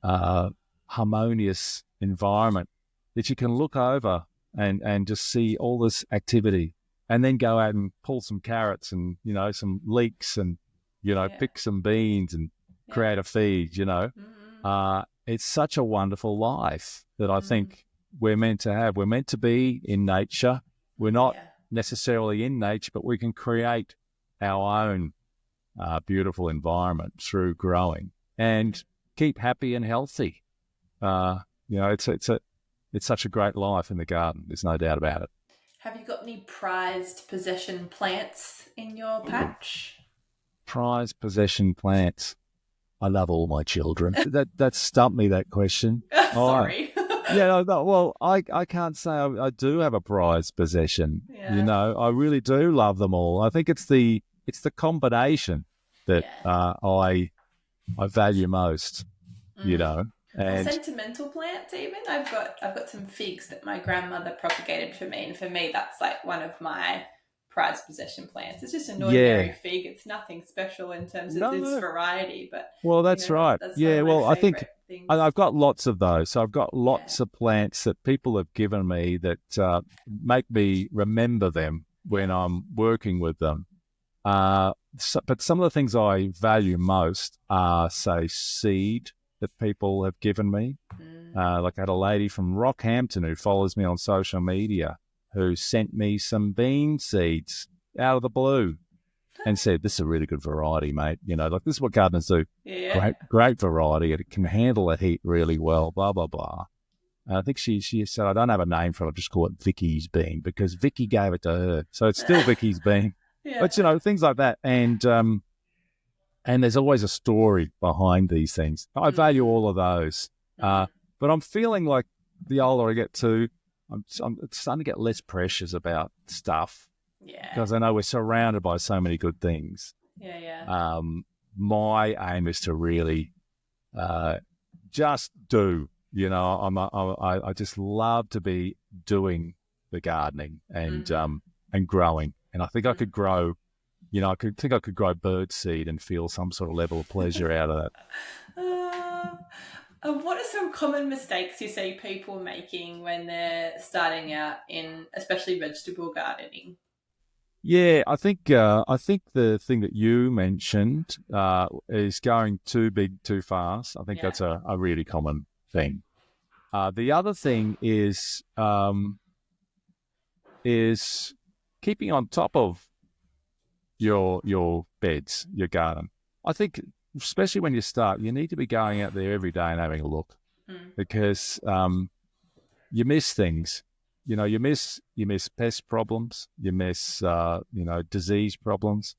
harmonious environment that you can look over and just see all this activity, and then go out and pull some carrots and, some leeks and, pick some beans and create a feed, It's such a wonderful life that I think we're meant to have. We're meant to be in nature. We're not necessarily in nature, but we can create our own beautiful environment through growing and keep happy and healthy. It's such a great life in the garden. There's no doubt about it.
Have you got any prized possession plants in your patch?
Prized possession plants. I love all my children. That stumped me, that question.
Sorry.
Well, I can't say I do have a prized possession.
Yeah.
I really do love them all. I think it's the combination that I value most. And
sentimental plants even. I've got some figs that my grandmother propagated for me, and for me that's like one of my prized possession plants. It's just an ordinary fig. It's nothing special in terms of its variety, but
that's right.
That's
I think
things.
I've got lots of those. So I've got lots of plants that people have given me that make me remember them when I'm working with them. But some of the things I value most are, say, seed that people have given me. Like I had a lady from Rockhampton who follows me on social media who sent me some bean seeds out of the blue and said, "This is a really good variety, mate. This is what gardeners do.
Yeah.
Great variety. It can handle the heat really well, blah, blah, blah." And I think she said, "I don't have a name for it. I'll just call it Vicky's bean because Vicky gave it to her. So it's still Vicky's bean." But, things like that. And there's always a story behind these things. I value all of those. But I'm feeling like the older I get too, I'm starting to get less precious about stuff.
Yeah.
Because I know we're surrounded by so many good things.
Yeah.
My aim is to really just do. I just love to be doing the gardening and growing. And I think I could grow. I could grow bird seed and feel some sort of level of pleasure out of that.
What are some common mistakes you see people making when they're starting out in, especially vegetable gardening?
Yeah, I think the thing that you mentioned is going too big too fast. I think that's a really common thing. The other thing is keeping on top of your beds, your garden. I think especially when you start, you need to be going out there every day and having a look because you miss things. You miss pest problems, you miss disease problems,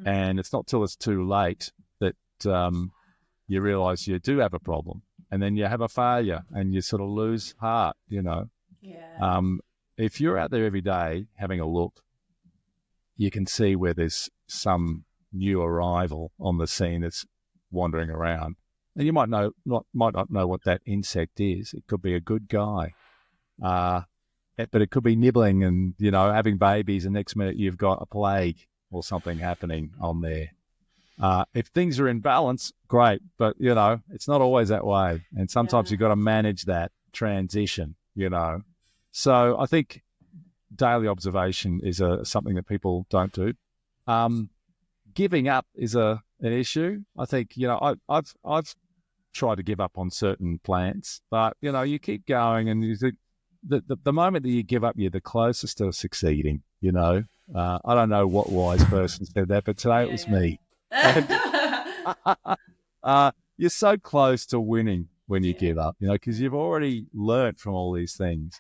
and it's not till it's too late that you realise you do have a problem, and then you have a failure and you sort of lose heart. If you're out there every day having a look, you can see where there's some new arrival on the scene that's wandering around. And you might not know what that insect is. It could be a good guy. But it could be nibbling and, having babies, and next minute you've got a plague or something happening on there. If things are in balance, great. But, it's not always that way. And sometimes you've got to manage that transition, So I think daily observation is something that people don't do. Giving up is an issue. I think I've tried to give up on certain plants, but you keep going, and you think the moment that you give up, you're the closest to succeeding. I don't know what wise person said that, but today it was me. You're so close to winning when you give up, because you've already learnt from all these things.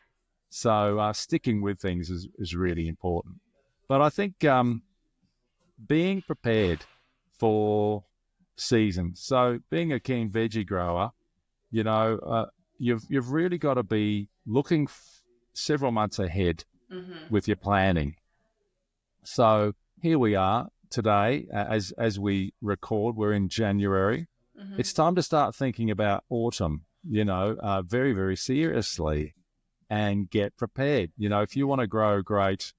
So sticking with things is really important. But I think being prepared for seasons. So being a keen veggie grower, you've really got to be looking several months ahead with your planning. So here we are today, as we record, we're in January. It's time to start thinking about autumn, very, very seriously. And get prepared. If you want to grow great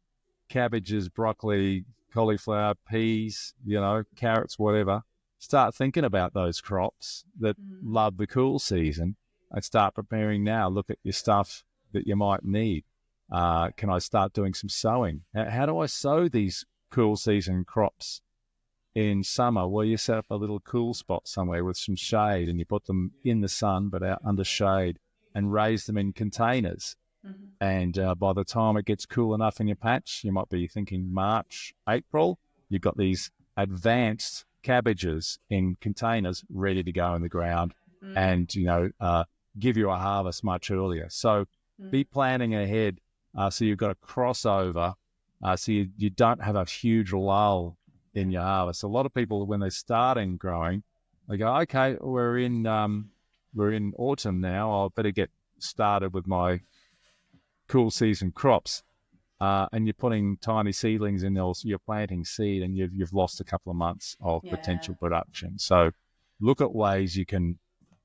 cabbages, broccoli, cauliflower, peas, carrots, whatever. Start thinking about those crops that love the cool season and start preparing now. Look at your stuff that you might need. Can I start doing some sowing? How do I sow these cool season crops in summer? Well, you set up a little cool spot somewhere with some shade and you put them in the sun but out under shade and raise them in containers. And by the time it gets cool enough in your patch, you might be thinking March, April, you've got these advanced cabbages in containers ready to go in the ground and, give you a harvest much earlier. So be planning ahead so you've got a crossover so you don't have a huge lull in your harvest. A lot of people, when they're starting growing, they go, okay, we're in autumn now. I better get started with my cool season crops. And you're putting tiny seedlings in those, you're planting seed and you've lost a couple of months of potential production. So look at ways you can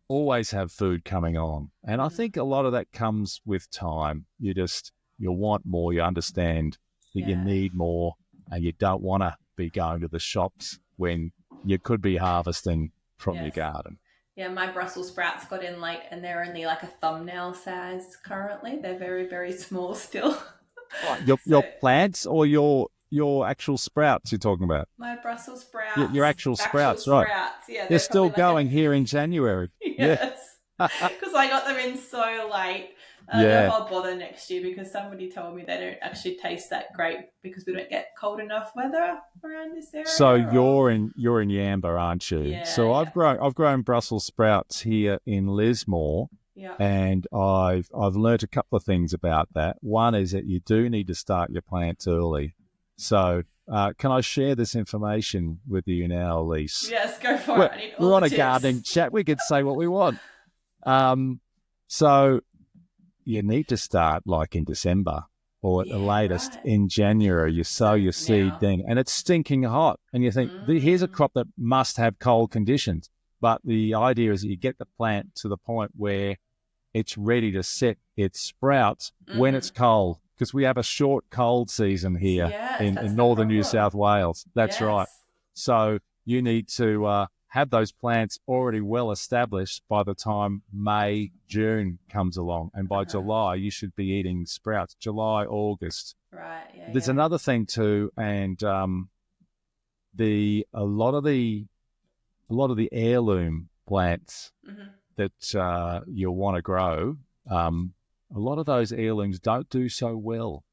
always have food coming on. And I think a lot of that comes with time. You want more, you understand that you need more and you don't want to be going to the shops when you could be harvesting from your garden.
Yeah, my Brussels sprouts got in late and they're only like a thumbnail size currently. They're very, very small still.
Your plants or your actual sprouts you're talking about?
My Brussels sprouts.
Your actual sprouts, right.
Yeah,
they're still going here in January.
Yes. Because I got them in so late. I don't know if I'll bother next year because somebody told me they don't actually taste that great because we don't get cold enough weather around this area.
So you're in Yamba, aren't you?
Yeah,
so I've grown Brussels sprouts here in Lismore.
Yeah.
And I've learnt a couple of things about that. One is that you do need to start your plants early. So can I share this information with you now, Elise?
Yes, go for it. I need all
we're on
the
a
tips.
gardening chat. We could say what we want. So you need to start like in December or at the latest in January. You sow your seed then, and it's stinking hot. And you think, here's a crop that must have cold conditions. But the idea is that you get the plant to the point where it's ready to set its sprouts when it's cold, because we have a short cold season here in northern New South Wales. That's right. So you need to have those plants already well established by the time May, June comes along. And by July, you should be eating sprouts. July, August.
Right. Yeah,
There's another thing too, and a lot of the heirloom plants that you'll want to grow, a lot of those heirlooms don't do so well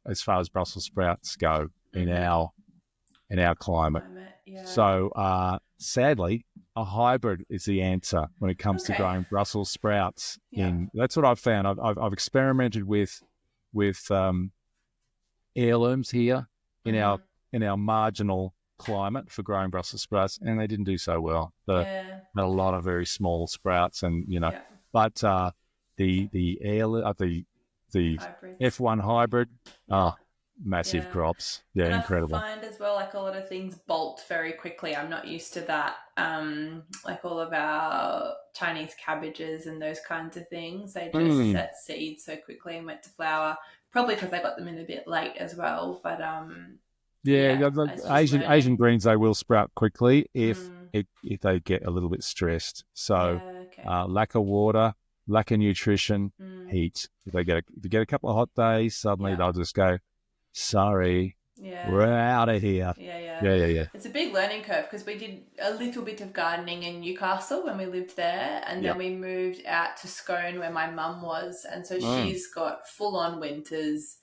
as far as Brussels sprouts go in our climate. So sadly, a hybrid is the answer when it comes to growing Brussels sprouts. That's what I've found. I've experimented with heirlooms here in our marginal climate for growing Brussels sprouts, and they didn't do so well. Had a lot of very small sprouts, and but the F1 hybrid, massive crops, incredible.
I find as well, like a lot of things bolt very quickly. I'm not used to that. Like all of our Chinese cabbages and those kinds of things, they just set seeds so quickly and went to flower. Probably because I got them in a bit late as well, but
Asian greens, they will sprout quickly if they get a little bit stressed. So lack of water, lack of nutrition, heat. If you get a couple of hot days, suddenly they'll just go, sorry, we're out of here. Yeah.
It's a big learning curve because we did a little bit of gardening in Newcastle when we lived there, and then we moved out to Scone where my mum was, and so she's got full-on winters,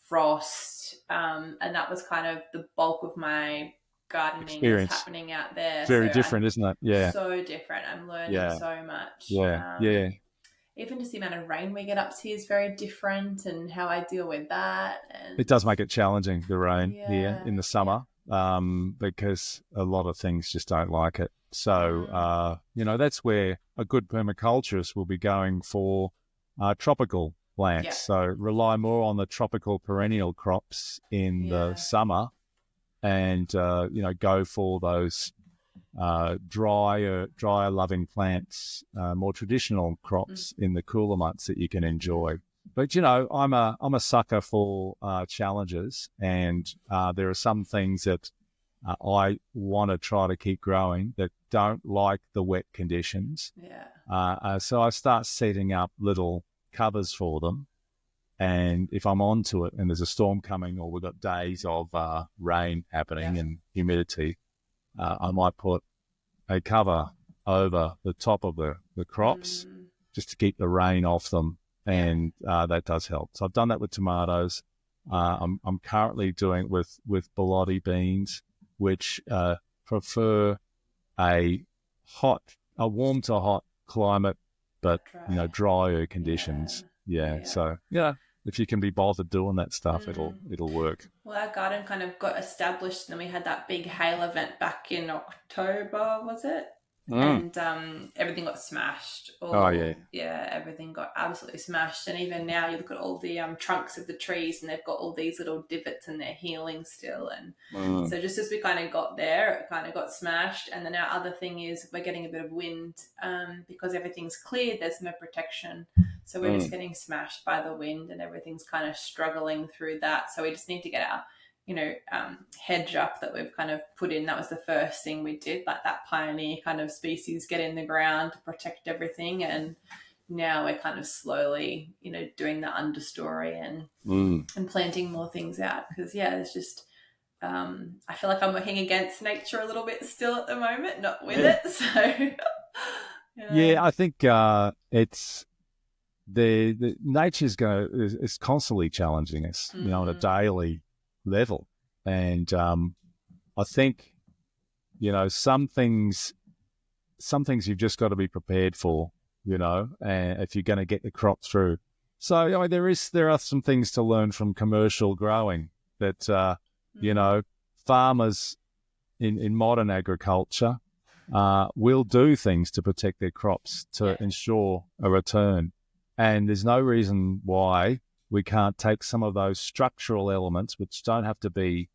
frost, and that was kind of the bulk of my gardening
experience.
Is happening out there.
Very different, isn't it? Yeah.
So different. I'm learning so much.
Yeah.
Even just the amount of rain we get up to is very different, and how I deal with that. And
it does make it challenging, the rain here in the summer, because a lot of things just don't like it. So, that's where a good permaculturist will be going for tropical plants. So rely more on the tropical perennial crops in the summer, and go for those drier loving plants, more traditional crops in the cooler months that you can enjoy. But I'm a sucker for challenges, and there are some things that I want to try to keep growing that don't like the wet conditions.
Yeah.
So I start setting up little covers for them. And if I'm onto it and there's a storm coming or we've got days of rain happening and humidity, I might put a cover over the top of the crops just to keep the rain off them. And that does help. So I've done that with tomatoes. I'm currently doing it with bologna beans, which prefer a warm to hot climate, but drier conditions. Yeah. So if you can be bothered doing that stuff, it'll work.
Well, our garden kind of got established, and then we had that big hail event back in October, was it? And everything got smashed. Everything got absolutely smashed. And even now, you look at all the trunks of the trees, and they've got all these little divots, and they're healing still. And so just as we kind of got there, it kind of got smashed. And then our other thing is we're getting a bit of wind because everything's cleared. There's no protection, so we're just getting smashed by the wind, and everything's kind of struggling through that. So we just need to get our hedge up that we've kind of put in. That was the first thing we did, like that pioneer kind of species get in the ground to protect everything. And now we're kind of slowly, doing the understory and planting more things out, because it's just I feel like I'm working against nature a little bit still at the moment, not with it. So
I think it's the nature's is constantly challenging us, on a daily level. And I think, some things you've just got to be prepared for, and if you're going to get the crop through. So, there are some things to learn from commercial growing that, farmers in modern agriculture will do things to protect their crops to ensure a return. And there's no reason why we can't take some of those structural elements, which don't have to be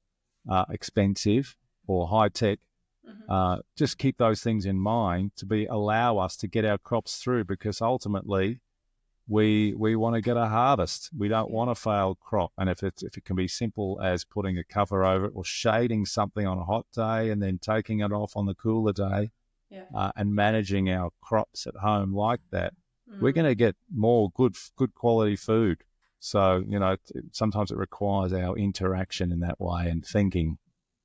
expensive or high tech, just keep those things in mind to allow us to get our crops through, because ultimately we want to get a harvest. We don't want a failed crop. And if it can be simple as putting a cover over it or shading something on a hot day and then taking it off on the cooler day, and managing our crops at home like that, we're going to get more good quality food. So, sometimes it requires our interaction in that way and thinking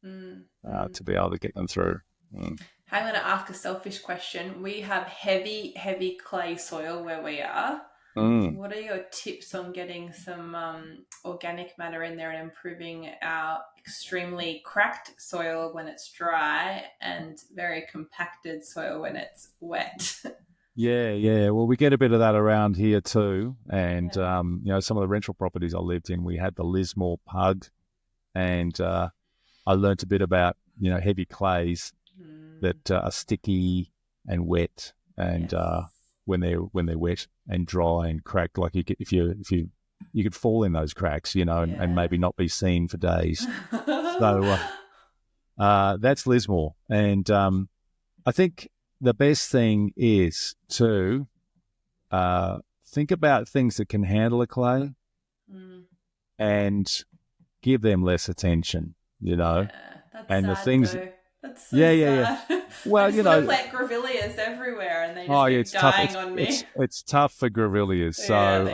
to be able to get them through.
I'm going to ask a selfish question. We have heavy, heavy clay soil where we are. What are your tips on getting some organic matter in there and improving our extremely cracked soil when it's dry and very compacted soil when it's wet?
Yeah. Well, we get a bit of that around here too. And, some of the rental properties I lived in, we had the Lismore pug, and I learnt a bit about, heavy clays that are sticky and wet, and when they're wet and dry and cracked, like you could fall in those cracks, and maybe not be seen for days. So that's Lismore. And I think the best thing is to think about things that can handle a clay and give them less attention,
that's
and
sad,
the things.
though. That's so sad.
Well,
I just want to plant grevilleas everywhere, and they just keep dying on me.
It's tough for grevilleas. So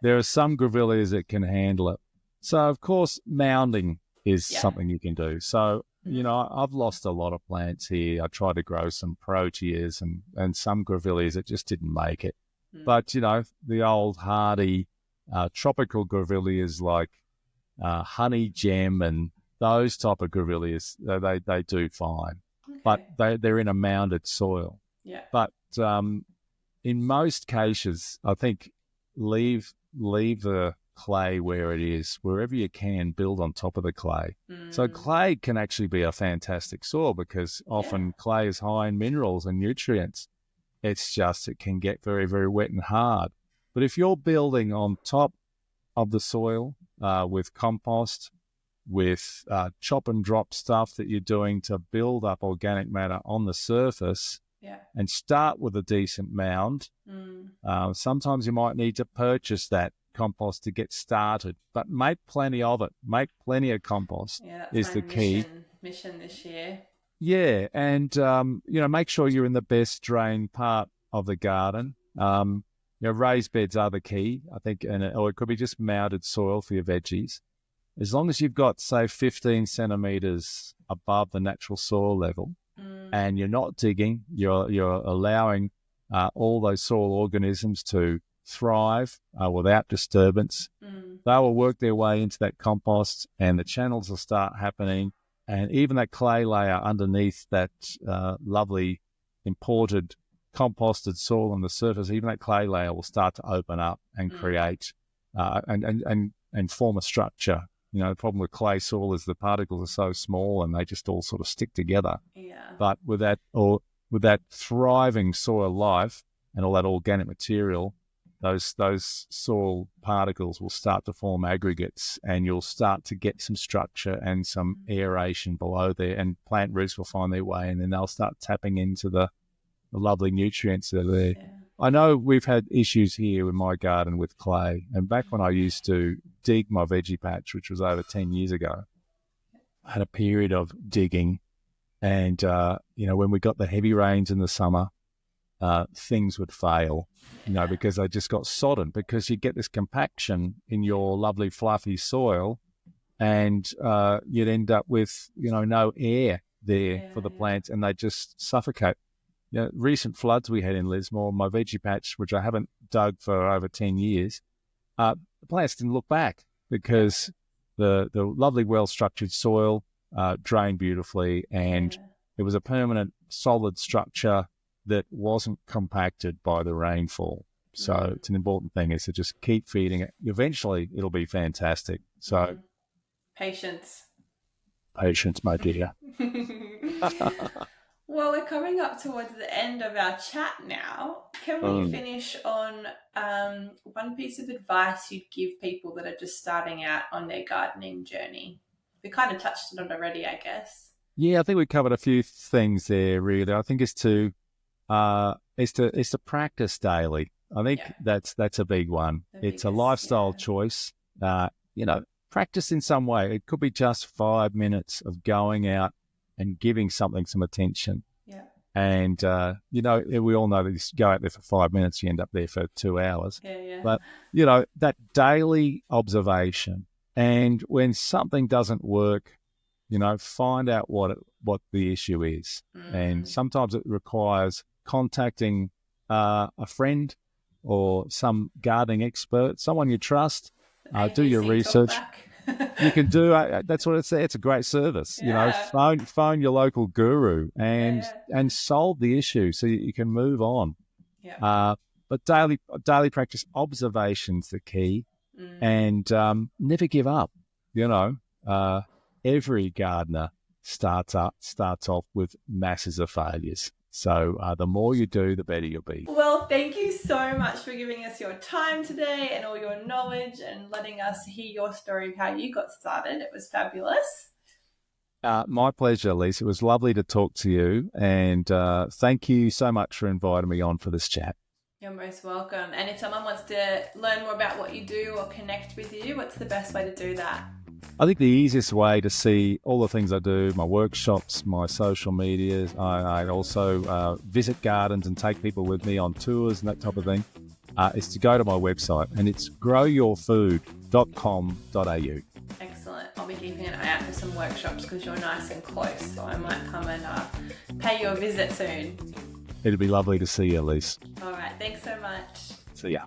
there are some grevilleas that can handle it. So of course, mounding is something you can do. So I've lost a lot of plants here. I tried to grow some proteas and some grevilleas that just didn't make it. But the old hardy tropical grevilleas like honey gem and those type of grevilleas, they do fine. Okay. But they're in a mounded soil.
Yeah.
But in most cases, I think leave the clay where it is. Wherever you can, build on top of the clay. So clay can actually be a fantastic soil, because often clay is high in minerals and nutrients. It's just it can get very, very wet and hard. But if you're building on top of the soil with compost, with chop and drop stuff that you're doing to build up organic matter on the surface, and start with a decent mound. Sometimes you might need to purchase that compost to get started, but make plenty of it. Make plenty of compost is the key.
Mission this year.
Yeah, and make sure you're in the best drained part of the garden. Raised beds are the key, I think, or it could be just mounded soil for your veggies. As long as you've got, say, 15 centimetres above the natural soil level, and you're not digging, you're allowing all those soil organisms to thrive without disturbance. They will work their way into that compost, and the channels will start happening. And even that clay layer underneath that lovely imported composted soil on the surface, even that clay layer will start to open up and create and form a structure. The problem with clay soil is the particles are so small and they just all sort of stick together. Yeah. But with that thriving soil life and all that organic material, those soil particles will start to form aggregates, and you'll start to get some structure and some aeration below there, and plant roots will find their way, and then they'll start tapping into the lovely nutrients that are there. Yeah. I know we've had issues here in my garden with clay, and back when I used to dig my veggie patch, which was over 10 years ago, I had a period of digging, and when we got the heavy rains in the summer, things would fail, because they just got sodden, because you get this compaction in your lovely fluffy soil, and you'd end up with no air there for the plants, and they just suffocate. Recent floods we had in Lismore, my veggie patch, which I haven't dug for over 10 years, the plants didn't look back because the lovely well-structured soil drained beautifully, and it was a permanent solid structure that wasn't compacted by the rainfall. So it's an important thing is to just keep feeding it. Eventually, it'll be fantastic. So
Patience,
my dear.
Well, we're coming up towards the end of our chat now. Can we finish on one piece of advice you'd give people that are just starting out on their gardening journey? We kind of touched on it already, I guess. Yeah, I think we covered a few things there, really. I think it's to practice daily. I think that's a big one. It's a lifestyle choice. Practice in some way. It could be just 5 minutes of going out and giving something some attention. Yeah. And, we all know that you go out there for 5 minutes, you end up there for 2 hours. Yeah. But, that daily observation, and when something doesn't work, find out what the issue is. And sometimes it requires contacting a friend or some gardening expert, someone you trust, do your research. You can do that's what it's. It's a great service. Phone your local guru and solve the issue so you can move on. Yeah. But daily practice, observation's the key, and never give up. Every gardener starts off with masses of failures. So the more you do, the better you'll be. Well, thank you so much for giving us your time today and all your knowledge and letting us hear your story of how you got started. It was fabulous. My pleasure, Lisa. It was lovely to talk to you, and thank you so much for inviting me on for this chat. You're most welcome. And if someone wants to learn more about what you do or connect with you, what's the best way to do that? I think the easiest way to see all the things I do, my workshops, my social media, I also visit gardens and take people with me on tours and that type of thing, is to go to my website, and it's growyourfood.com.au. Excellent. I'll be keeping an eye out for some workshops because you're nice and close, so I might come and pay you a visit soon. It'll be lovely to see you, Elise. All right. Thanks so much. See ya.